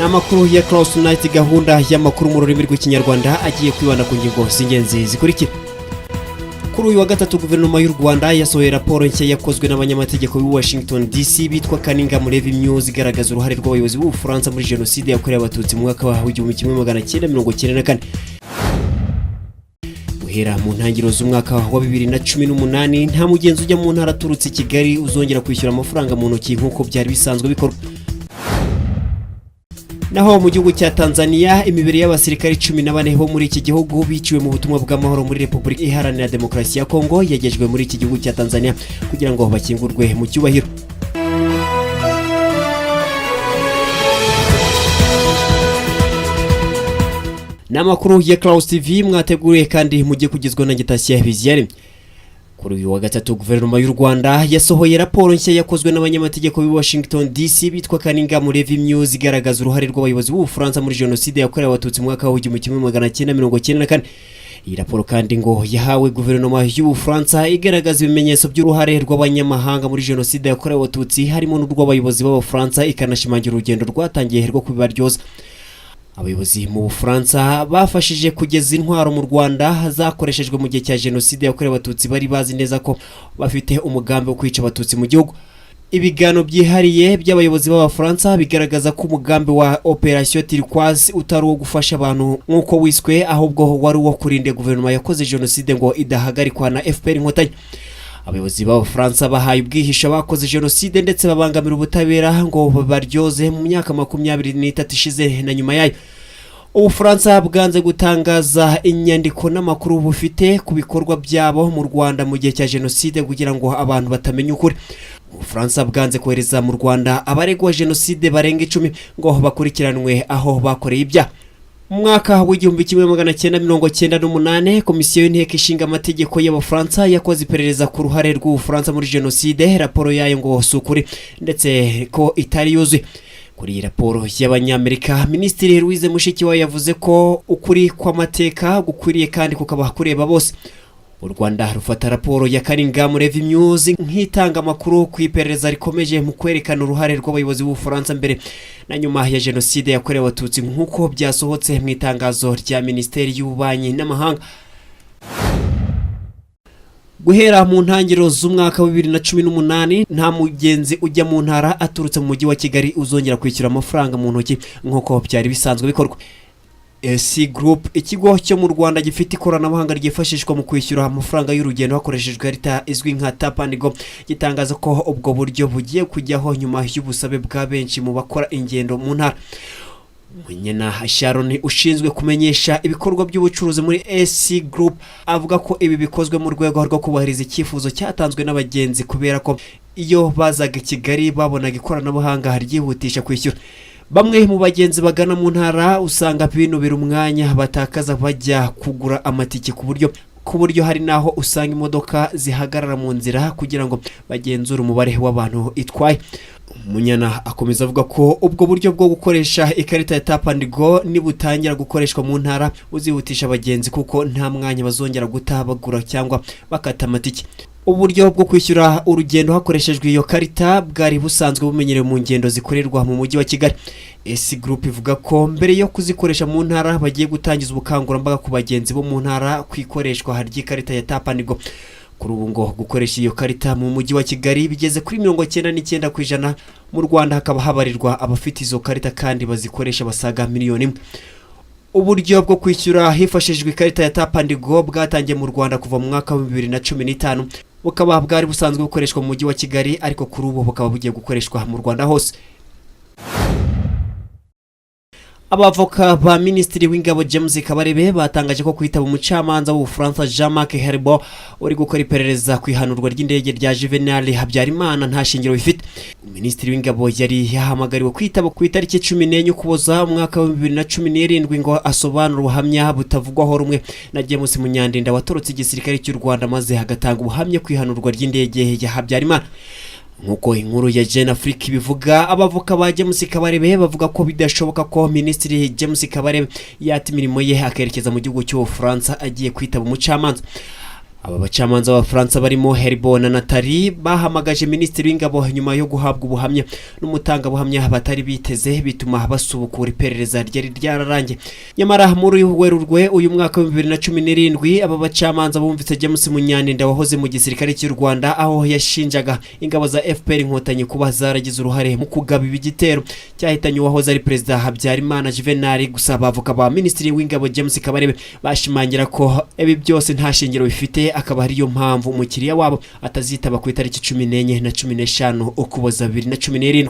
Amakuru ya Close Night, gahunda y'amakuru mu rurimi rw'ikinyarwanda agiye kwibanda ku ngingo z'ingenzi zikurikira. Kuri uyu wa gatatu guverinoma y'u Rwanda yasohoye raporo nshya yakozwe n'abanyamategeko b'i Washington DC bitwa Kaninga Mureve News igaragaza uruhare rw'abayobozi b'u Bufaransa muri jenoside yakorewe abatutsi mu mwaka wa 1994. Guhera mu ntangiriro z'umwaka wa 2018 nta mugenzi ujya mu ntara aturutse Kigali uzongera kwishyura amafaranga mu ntoki nk'uko byari bisanzwe bikorwa. Naho mu gihugu cya Tanzania imibiri y'abasirikari 14 bo muri iki gihugu biciwe mu butumwa bw'amahoro muri Repubulika Iharanira Demokarasi ya Kongo yagejejwe muri iki gihugu cya Tanzania kugira ngo bakingurwe mu cyubahiro. N'amakuru ya Cloud TV mwateguriye kandi mugiye kugizwe na Gitashya Biziyare. Kuri uyu wa gatatu guverinoma y'u Rwanda yasohoye raporo nshya yakozwe n'abanyamategeko b'i Washington DC bitwa Kaninga Mureve News igaragaza uruhare rw'abayobozi b'u Bufaransa muri jenoside yakorewe abatutsi mu mwaka wa 1994. Iyi raporo kandi ngo yahawe guverinoma y'u Bufaransa igaragaza ibimenyetso by'uruhare rw'abanyamahanga muri jenoside yakorewe abatutsi harimo n'urw'abayobozi b'Abafaransa, ikanashimangira urugendo rwatangiye rwo kubibaryoza. Abayobozi mu Bufaransa bafashije kugeza intwaro mu Rwanda zakoreshejwe mu gihe cya jenoside yakorewe abatutsi bari bazi neza ko bafite umugambi wo kwica abatutsi mu gihugu. Ibigano byihariye by'abayobozi b'Abafaransa bigaragaza ko umugambi wa Operation Turquoise utari wo gufasha abantu nk'uko wiswe, ahubwo wari uwo kurinda guverinoma yakoze jenoside ngo idahagarikwa na FPR Inkotanyi. Abayobozi b'Abafaransa bahaye ubwihisho bakoze jenoside ndetse babangamira ubutabera ngo baryoze mu myaka 23 ishize na nyuma yayo. Ubufaransa bwanze gutangaza inyandiko n'amakuru bufite ku bikorwa byabo mu Rwanda mu gihe cya jenoside kugira ngo abantu batamenye ukuri. Ubufaransa bwanze kohereza mu Rwanda abaregwa jenoside barenga 10 ngo bakurikiranwe aho bakoreye ibyaha. Mu mwaka wa 1998 komisiyo y'inteko ishinga amategeko y'Abafaransa yakoze iperereza ku ruhare rw'Ubufaransa muri jenoside. Raporo yayo ngo sukuri ndetse ko itari yuzuye. Kuri iyi raporo y'Abanyamerika, Minisitiri Louise Mushikiwabo yavuze ko ukuri kw'amateka gukwiriye kandi kukaba kureba bose. U Rwanda rufata raporo ya Kaninga Mureve News nk'itanga amakuru ku iperereza rikomeje mu kwerekana uruhare rw'abayobozi b'Ubufaransa mbere na nyuma ya jenoside yakorewe abatutsi nk'uko byasohotse mu itangazo rya Minisiteri y'Ububanyi n'Amahanga. Guhera mu ntangiriro z'umwaka wa 2018 nta mugenzi ujya mu ntara aturutse mu mujyi wa Kigali uzongera kwishyura amafaranga mu ntoki nk'uko byari bisanzwe bikorwa. Group, ikigo cyo mu Rwanda gifite ikoranabuhanga ryifashishwa mu kwishyura amafaranga y'urugendo hakoreshejwe ikarita izwi nka Tap and Go, gitangaza ko ubwo buryo bugiye kujyaho nyuma y'ubusabe bwa benshi mu bakora ingendo mu ntara. Munyana Sharon ushinzwe kumenyesha ibikorwa by'ubucuruzi muri Group avuga ko ibi bikozwe mu rwego rwo kubahiriza icyifuzo cyatanzwe n'abagenzi kubera ko iyo bazaga Kigali babonaga ikoranabuhanga ryihutisha kwishyura. Bamwe mu bagenzi bagana mu ntara usanga binubira umwanya batakaza bajya kugura amatike ku buryo hari naho usanga imodoka zihagarara mu nzira kugira ngo bagenzure umubare w'abantu itwaye. Munyana akomeza avuga ko ubwo buryo bwo gukoresha ikarita ya Tap and Go nibutangira gukoreshwa mu ntara uzihutisha abagenzi kuko nta mwanya bazongera gutabagura cyangwa bakata amatike. Uburyo bwo kwishyura urugendo hakoreshejwe iyo karita bwari busanzwe bumenyerewe mu ngendo zikorerwa mu mujyi wa Kigali. Group ivuga ko mbere yo kuzikoresha mu ntara bagiye gutangiza ubukangurambaga ku bagenzi bo mu ntara kwikoreshwa ry'ikarita ya Tap and Go. Kuri ubu ngo gukoresha iyo karita mu mujyi wa Kigali bigeze kuri 99% mu Rwanda hakaba habarirwa abafite izo karita kandi bazikoresha basaga miliyoni 1. Uburyo bwo kwishyura hifashishijwe ikarita ya Tap and Go bwatangiye mu Rwanda kuva mu mwaka wa 2015 bukaba bwari busanzwe bukoreshwa mu mujyi wa Kigali, ariko kuri ubu bukaba bugiye gukoreshwa mu Rwanda hose. Abavoka ba Minisitiri w'Ingabo James Kabarebe batangaje ko kwitaba umucamanza w'Ubufaransa Jean-Marc Herbo uri gukora iperereza ku ihanurwa ry'indege rya Juvenal Habyarimana nta shingiro bifite. Minisitiri w'Ingabo yari yahamagariwe kwitaba ku itariki 14 Ukuboza mu mwaka wa 2017 ngo asobanura ubuhamya butavugwaho rumwe na James Munyandinda watorotse igisirikare cy'u Rwanda maze hagatanga ubuhamya ku ihanurwa ry'indege ya Habyarimana. Nkuko inkuru ya Jeune Afrique bivuga, abavoka ba James Kabarebe bavuga ko bidashoboka ko Minisitiri James Kabarebe yata imirimo ye akerekeza mu gihugu cy'Ubufaransa agiye kwitaba umucamanza. Aba bacamanza b'Abafaransa barimo Heribo na Nathalie bahamagaje minisitiri w'ingabo nyuma yo guhabwa ubuhamya n'umutangabuhamya batari biteze bituma basubukura iperereza ryari ryararangiye. Nyamara muri Werurwe uyu mwaka wa 2017 aba bacamanza bumvise James Munyaninda wahoze mu gisirikare cy'u Rwanda aho yashinjaga ingabo za FPR Inkotanyi kuba zaragize uruhare mu kugaba igitero cyahitanye uwahoze ari Perezida Habyarimana Juvenal. Gusa bavuga ba minisitiri w'ingabo James Kabarebe bashimangira ko ibi byose nta shingiro bifite, akaba ariyo mpamvu umukiriya wabo atazitaba ku itariki 14 na 15 Ukuboza 2017.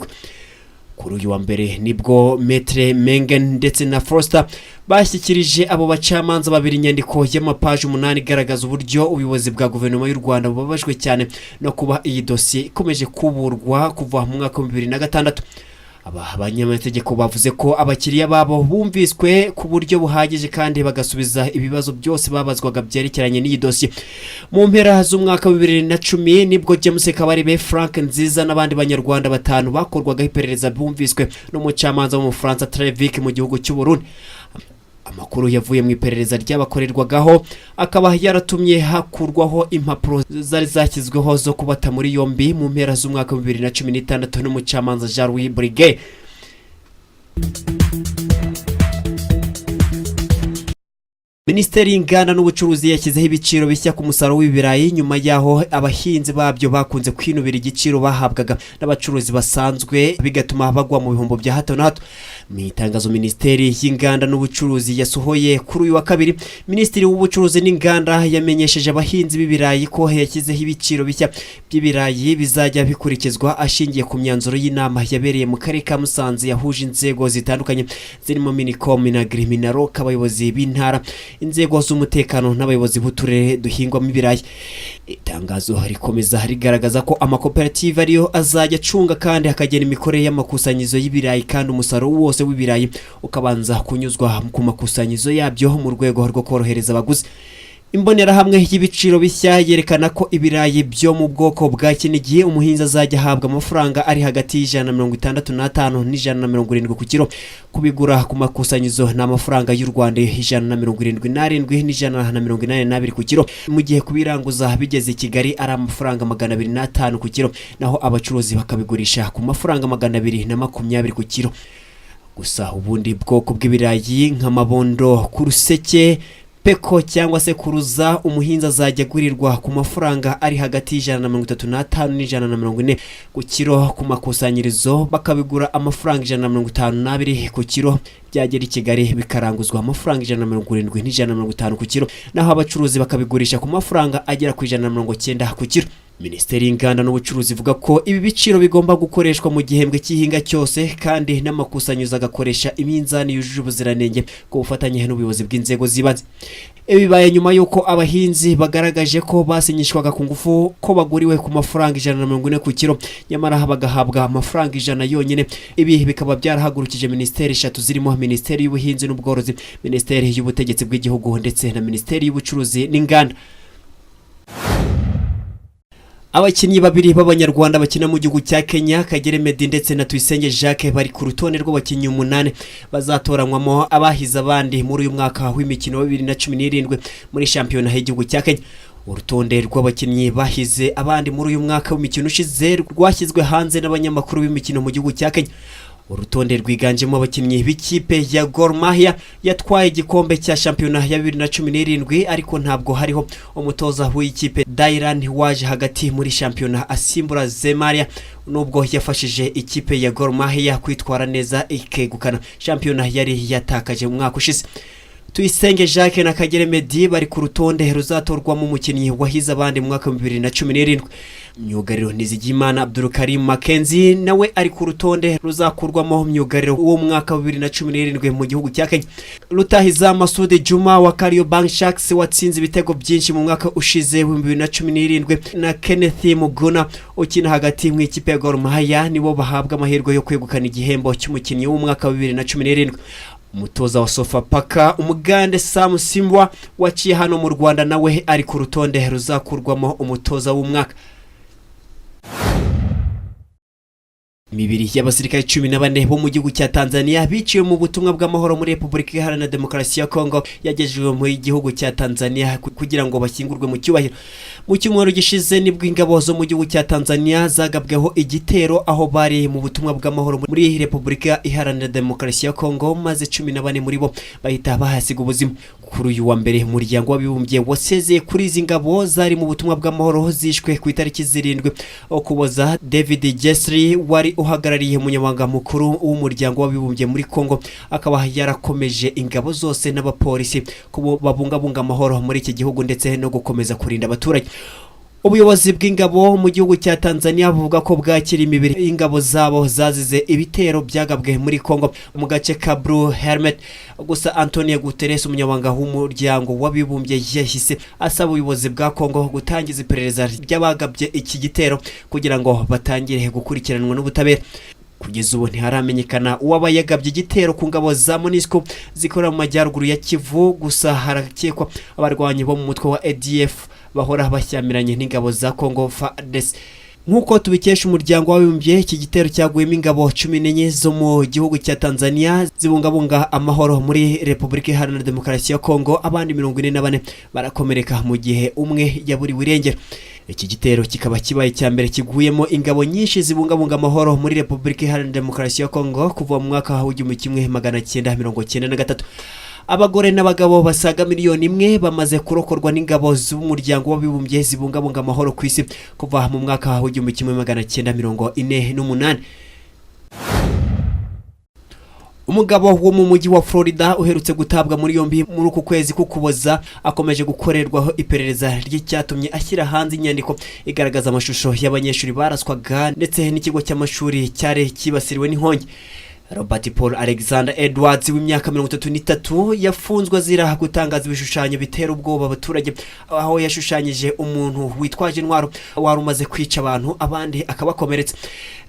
Kuri uyu wa mbere nibwo Metre Mengen ndetse na Foster bashyikirije abo bacamanza babiri inyandiko y'amapaji 8 igaragaza uburyo ubuyobozi bwa guverinoma y'u Rwanda bubabajwe cyane no kuba iyi dosiye ikomeje kuburwa kuva mu mwaka wa 2006. Aba banyamategeko bavuze ko abakiriya babo bumviswe ku buryo buhagije kandi bagasubiza ibibazo byose babazwaga byerekeranye n'iyi dosiye. Mu mpera z'umwaka wa 2010 nibwo James Kabarebe, Frank Nziza n'abandi banyarwanda batanu bakorwaga iperereza bumviswe n'umucamanza w'Umufaransa Trevik mu gihugu cy'u Burundi. Amakuru yavuye mu iperereza ry'abakorerwagaho akaba yaratumye hakurwaho impapuro zari zashyizweho zo kubata muri yombi mu mpera z'umwaka wa 2016 n'umucamanza Jean-Louis Briguet. Minisiteri y'Inganda n'Ubucuruzi yashyizeho ibiciro bishya ku musaruro w'ibirayi nyuma yaho abahinzi babyo bakunze kwinubira igiciro bahabwaga n'abacuruzi basanzwe bigatuma bagwa mu bihombo bya hato na hato. Mu itangazo Minisiteri y'Inganda n'Ubucuruzi yasohoye kuri uyu wa kabiri, Minisitiri w'Ubucuruzi n'Inganda yamenyesheje abahinzi b'ibirayi ko yashyizeho ibiciro bishya by'ibirayi bizajya bikurikizwa ashingiye ku myanzuro y'inama yabereye mu karere ka Musanze yahuje inzego zitandukanye zirimo Minicom na Griminaro k'abayobozi b'intara, inzego z'umutekano n'abayobozi b'uturere duhingwamo ibirayi. Itangazo rikomeza rigaragaza ko amakoperative ariyo azajya acunga kandi hakagena imikorere y'amakusanyizo y'ibirayi kandi umusaruro wose w'ibirayi ukabanza kunyuzwa ku makusanyizo yabyo mu rwego rwo korohereza abaguzi. Imbonerahamwe y'ibiciro bishya yerekana ko ibirayi byo mu bwoko bwa Kinigi umuhinzi azajya ahabwa amafaranga ari hagati y'165 n'170 ku kilo. Kubigura ku makusanyizo n'amafaranga y'u Rwanda 177 n'182 ku kilo, mu gihe kubiranguza bigeze i Kigali ari amafaranga 205 ku kilo, naho abacuruzi bakabigurisha ku mafaranga 220 ku kilo. Gusa ubundi bwoko bw'ibirayi nk'amabondo ku ruseke, peko cyangwa se kuruza umuhinzi azajya gurirwa ku mafaranga ari hagati y'135 n'140 ku kilo, ku makusanyirizo bakabigura amafaranga 152 ku kilo, byagera i Kigali bikaranguzwa amafaranga 170 n'150 ku kilo, naho abacuruzi bakabigurisha ku mafaranga agera ku 190 ku kilo. Minisiteri y'Inganda n'Ubucuruzi ivuga ko ibi biciro bigomba gukoreshwa mu gihembwe cy'ihinga cyose kandi n'amakusanyirizo agakoresha iminzani yujuje ubuziranenge ku bufatanye n'ubuyobozi bw'inzego zibanze. Bibaye nyuma yuko abahinzi bagaragaje ko basinyishwaga ku ngufu ko baguriwe ku mafaranga 140 ku kilo, nyamara bagahabwa amafaranga 100 yonyine. Ibi bikaba byarahagurukije minisiteri 3 zirimo Minisiteri y'Ubuhinzi n'Ubworozi, Minisiteri y'Ubutegetsi bw'Igihugu ndetse na Minisiteri y'Ubucuruzi n'Inganda. Abakinnyi babiri b'Abanyarwanda bakina mu gihugu cya Kenya, Kagere Meddy ndetse na Tuyisenge Jacques bari ku rutonde rw'abakinnyi 8 bazatoranywamo abahize abandi muri uyu mwaka w'imikino wa 2017 muri shampiyona y'igihugu cya Kenya. Urutonde rw'abakinnyi bahize abandi muri uyu mwaka w'imikino ushize rwashyizwe hanze n'abanyamakuru b'imikino mu gihugu cya Kenya. Urutonde rwiganjemo abakinnyi b'ikipe ya Gor Mahia yatwaye igikombe cya shampiyona ya 2017, ariko ntabwo hariho umutoza w'ikipe Dairan waje hagati muri shampiyona asimbura Zemaria nubwo yafashije ikipe ya Gor Mahia kwitwara neza ikegukana shampiyona yari yatakaje mu mwaka ushize. Tuyisenge Jacques na Kagere Meddy bari ku rutonde ruzatorwamo umukinnyi wahize abandi mu mwaka wa 2017. Myugariro Nizigimana Abdulkarim Mackenzie nawe ari ku rutonde ruzakurwamo myugariro wo mu mwaka wa 2017 mu gihugu cya Kenya. Rutahiza Masudi Juma wa Kariobangi Sharks watsinze ibitego byinshi mu mwaka ushize wa 2017 na Kenneth Muguna ukina hagati mu ikipe ya Gor Mahia nibo bahabwa amahirwe yo kwegukana igihembo cy'umukinnyi w'umwaka wa 2017. Umutoza wa Sofapaka Umugande Sam Simbwa waciye hano mu Rwanda nawe ari ku rutonde ruzakurwamo umutoza w'umwaka. imibiri y'abasirikare 14 bo mu gihugu cya Tanzania biciwe mu butumwa bw'amahoro muri Repubulika Iharanira Demokarasi ya Kongo yagejejwe mu gihugu cya Tanzania kugira ngo bashyingurwe mu cyubahiro. Mu cyumweru gishize nibwo ingabo zo mu gihugu cya Tanzania zagabweho igitero aho bari mu butumwa bw'amahoro muri Repubulika Iharanira Demokarasi ya Kongo, maze 14 muri bo bahita bahasiga ubuzima. Kuri uyu wa mbere umuryango w'abibumbye wasezeye kuri izi ngabo zari mu butumwa bw'amahoro zishwe ku itariki 7 Ukuboza. David Jessry wari uhagarariye umunyamabanga mukuru w'umuryango w'abibumbye muri Kongo akaba yarakomeje ingabo zose n'abapolisi kubo babungabunga amahoro muri iki gihugu ndetse no gukomeza kurinda abaturage. Ubuyobozi bw'ingabo mu gihugu cya Tanzania buvuga ko bwakira imibiri y'ingabo zabo zazize ibitero byagabwe muri Kongo mu gace ka Blue Helmet. Gusa Antonio Guterres umunyamabanga w'umuryango w'abibumbye yahise asaba ubuyobozi bwa Kongo gutangiza iperereza ry'abagabye iki gitero kugira ngo batangire gukurikiranwa n'ubutabera. Kugeza ubu ntiharamenyekana uwaba yagabye igitero ku ngabo za MONUSCO zikorera mu majyaruguru ya Kivu, gusa harakekwa abarwanyi bo mu mutwe wa ADF bahora bashyamiranye n'ingabo za Kongo FARDC. Nkuko tubikesha umuryango w'abibumbye, iki gitero cyaguyemo ingabo 14 zo mu gihugu cya Tanzania zibungabunga amahoro muri Repubulika Iharanira Demokarasi ya Kongo, abandi 44 barakomereka mu gihe umwe yaburiwe irengero. Iki gitero kikaba kibaye cya mbere kiguyemo ingabo nyinshi zibungabunga amahoro muri Repubulika Iharanira Demokarasi ya Kongo kuva mu mwaka wa 1993. Abagore n'abagabo basaga miliyoni 1 bamaze kurokorwa n'ingabo z'umuryango w'abibumbye zibungabunga amahoro ku isi kuva mu mwaka wa 1948. Umugabo wo mu mujyi wa Florida uherutse gutabwa muri yombi muri uku kwezi k'Ukuboza akomeje gukorerwaho iperereza ry'icyatumye ashyira hanze inyandiko igaragaza amashusho y'abanyeshuri baraswaga ndetse n'ikigo cy'amashuri cyari kibasiriwe n'inkongi. Robert Paul Alexander Edwards w'imyaka 33 yafunzwe azira gutangaza ibishushanyo bitera ubwoba abaturage, aho yashushanyije umuntu witwaje intwaro wari umaze kwica abantu abandi akabakomeretsa.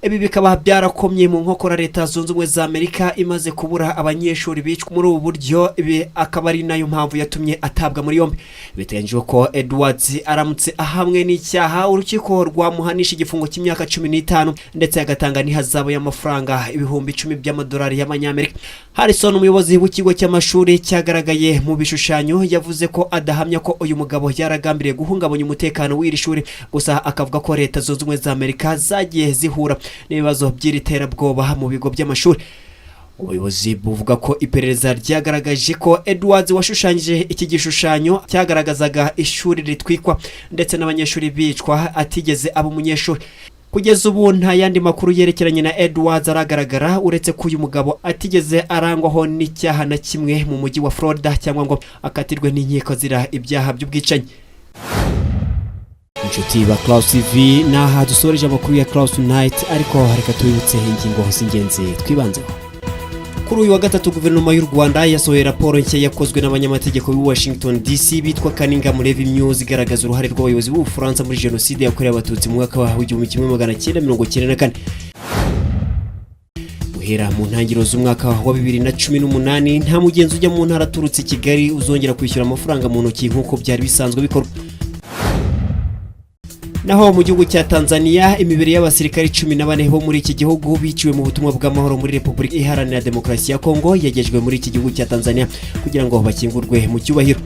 Ibi bikaba byarakomye mu nkokora Leta Zunze Ubumwe za Amerika imaze kubura abanyeshuri bicwa muri ubu buryo. Ibi akaba ari nayo mpamvu yatumye atabwa muri yombi. Biteganyijwe ko Edwards aramutse ahamwe n'icyaha urukiko rwamuhanisha igifungo cy'imyaka 15 ndetse agatanga n'ihazabu y'amafaranga ibihumbi 10 by'amadolari y'amanyamerika. Harrison, umuyobozi w'ikigo cy'amashuri cyagaragaye mu bishushanyo, yavuze ko adahamya ko uyu mugabo yaragambiriye guhungabanya umutekano w'iri shuri, gusa akavuga ko Leta Zunze Ubumwe za Amerika zagiye zihura n'ibibazo by'iri terabwoba mu bigo by'amashuri. Ubuyobozi buvuga ko iperereza ryagaragaje ko Edwards washushanyije iki gishushanyo cyagaragazaga ishuri ritwikwa ndetse n'abanyeshuri bicwa atigeze aba umunyeshuri. Kugeza ubu nta yandi makuru yerekeranye na Edwards aragaragara, uretse ko uyu mugabo atigeze arangwaho n'icyaha na kimwe mu mujyi wa Florida cyangwa ngo akatirwe n'inkiko zira ibyaha by'ubwicanyi. Inshuti ba Clouds TV, naha dusoreje amakuru ya Clouds Tonight, ariko reka tubibutse ingingo z'ingenzi twibanzeho. Kuri uyu wa gatatu guverinoma y'u Rwanda yasohoye raporo nshya yakozwe n'abanyamategeko b'i Washington DC bitwa Kaninga Murevi News igaragaza uruhare rw'abayobozi b'u Bufaransa muri jenoside yakorewe abatutsi mu mwaka wa 1994. Guhera mu ntangiriro z'umwaka wa 2018 nta mugenzi ujya mu ntara aturutse Kigali uzongera kwishyura amafaranga mu ntoki nk'uko byari bisanzwe bikorwa. Naho mu gihugu cya Tanzania imibiri y'abasirikare 14 bo muri iki gihugu biciwe mu butumwa bw'amahoro muri Repubulika Iharanira Demokarasi ya Kongo yagejejwe muri iki gihugu cya Tanzania kugira ngo bakingurwe mu cyubahiro.